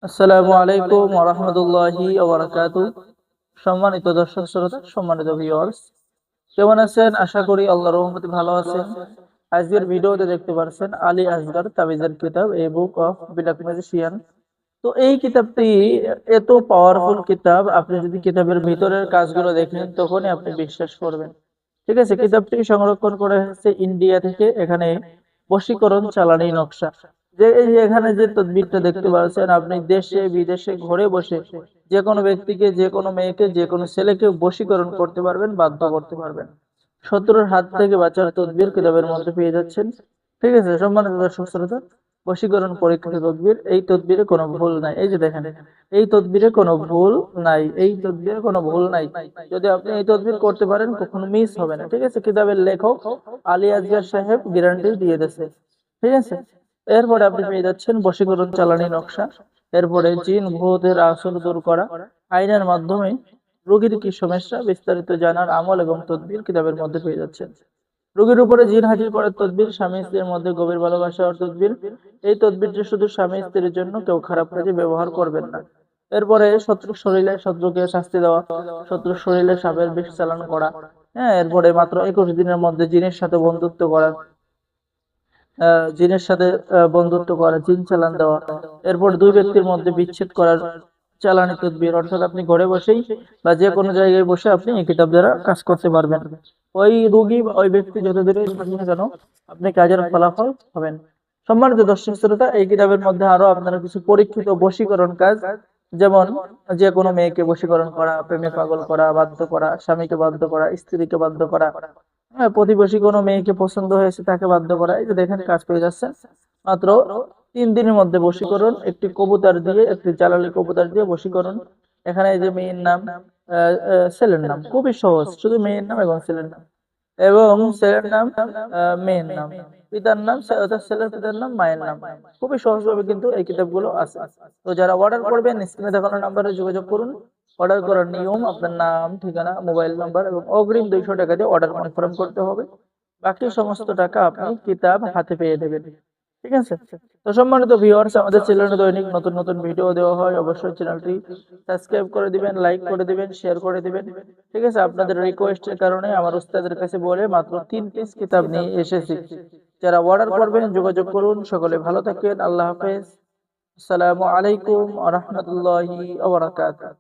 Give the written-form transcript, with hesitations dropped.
আসসালামু আলাইকুম ওয়া রাহমাতুল্লাহি ওয়া বারাকাতুহু। সম্মানিত দর্শক শ্রোতা, সম্মানিত ভিউয়ার্স, কেমন আছেন? আশা করি আল্লাহর রহমতে ভালো আছেন। আজকের ভিডিওতে দেখতে পাচ্ছেন আলী আসগর তাবিজের কিতাব এ বুক অফ ব্ল্যাক ম্যাজিশিয়ান। তো এই কিতাবটি এত পাওয়ারফুল কিতাব, আপনি যদি কিতাবের ভিতরের কাজগুলো দেখেন তখনই আপনি বিশ্বাস করবেন। ঠিক আছে, কিতাবটি সংরক্ষণ করে এসেছে ইন্ডিয়া থেকে। এখানে বশীকরণ চালানি নকশা, যে এই যে এখানে যে তদবিরটা দেখতে পাচ্ছেন, আপনি দেশে বিদেশে ঘরে বসে যে কোনো ব্যক্তিকে, যে কোনো মেয়েকে, যে কোনো ছেলেকে বশীকরণ করতে পারবেন, বাধ্য করতে পারবেন। শত্রুর হাত থেকে বাঁচার তদবির কিতাবের মধ্যে পেয়ে যাচ্ছেন। ঠিক আছে সম্মানিত দর্শক শ্রোতা, বশীকরণ পরীক্ষিত তদবির, এই তদবিরে কোনো ভুল নাই। এই যে দেখেন, এই তদবিরে কোনো ভুল নাই, এই তদবিরে কোনো ভুল নাই। যদি আপনি এই তদবির করতে পারেন, কখনো মিস হবে না। ঠিক আছে, কিতাবের লেখক আলী আসগর সাহেব গ্যারান্টি দিয়ে দিয়েছে। ঠিক আছে, এরপরে আপনি পেয়ে যাচ্ছেন বশীকরণ চালানি নকশা। এরপরে জিন ভূতের আসর দূর করা, আইনের মাধ্যমে রোগীর কি সমস্যা বিস্তারিত জানার আমল এবং তদবির কিতাবের মধ্যে পেয়ে যাচ্ছেন। রোগীর উপরে জিন হাজির করার তদবির, স্বামী স্ত্রীর মধ্যে গভীর ভালোবাসার তদবির। এই তদবিরটি শুধু স্বামী স্ত্রীর জন্য, কেউ খারাপ কাজে ব্যবহার করবেন না। এরপরে শত্রু শরীরে শত্রুকে শাস্তি দেওয়া, শত্রুর শরীরে সাপের বিষ চালান করা। হ্যাঁ, এরপরে মাত্র 21 দিনের মধ্যে জিনের সাথে বন্ধুত্ব করা, জিনের সাথে বন্ধুত্ব করা, জিন চালান দেওয়া। এরপর দুই ব্যক্তির মধ্যে বিচ্ছেদ করার চালানি তদবির, অর্থাৎ আপনি ঘরে বসেই বা যে কোনো জায়গায় বসে আপনি এই কিতাব দ্বারা কাজ করতে পারবেন। ওই রুগী বা ওই ব্যক্তি যত দূরে থাকুক না কেন, আপনি কাজের ফলাফল হবেন। সম্মানিত দর্শক শ্রোতা, এই কিতাবের মধ্যে আরো আপনারা কিছু পরীক্ষিত বশীকরণ কাজ, যেমন যে কোনো মেয়েকে বশীকরণ করা, প্রেমে পাগল করা, বাধ্য করা, স্বামীকে বাধ্য করা, স্ত্রীকে বাধ্য করা, হ্যাঁ, প্রতিবেশী কোনো মেয়েকে পছন্দ হয়েছে তাকে বাধ্য করা। এই যে দেখেন, কাজ পেয়ে যাচ্ছেন মাত্র 3 দিনের মধ্যে বশীকরণ। একটি কবুতর দিয়ে, একটি জালালি কবুতর দিয়ে বশীকরণ। এখানে এই যে মেয়ের নাম, ছেলের নাম, খুবই সহজ, শুধু মেয়ের নাম এবং ছেলের নাম, এবং ছেলের নাম, মেয়ের নাম, পিতার নাম, অর্থাৎ ছেলের পিতার নাম, মায়ের নাম। খুবই সহজভাবে কিন্তু এই কিতাবগুলো আছে। তো যারা অর্ডার করবেন, স্ক্রিনে দেখানো নাম্বারে যোগাযোগ করুন। অর্ডার করার নিয়ম: আপনার নাম, ঠিকানা, মোবাইল নাম্বার এবং অগ্রিম 200 টাকা দিয়ে অর্ডার কনফার্ম করতে হবে। বাকি সমস্ত টাকা আপনি কিতাব হাতে পেয়ে দেবেন। ঠিক আছে, তো সম্মানিত ভিউয়ার্স, আমাদের চ্যানেলে দৈনিক নতুন নতুন ভিডিও দেওয়া হয়। অবশ্যই চ্যানেলটি সাবস্ক্রাইব করে দিবেন, লাইক করে দিবেন, শেয়ার করে দিবেন। ঠিক আছে, আপনাদের রিকোয়েস্টের কারণে আমার উস্তাদের কাছে বলে মাত্র 3 পিস কিতাব নিয়ে এসেছি। যারা অর্ডার করবেন যোগাযোগ করুন। সকলে ভালো থাকেন, আল্লাহ হাফেজ। আসসালামু আলাইকুম ওয়া রাহমাতুল্লাহি ওয়া বারাকাতুহু।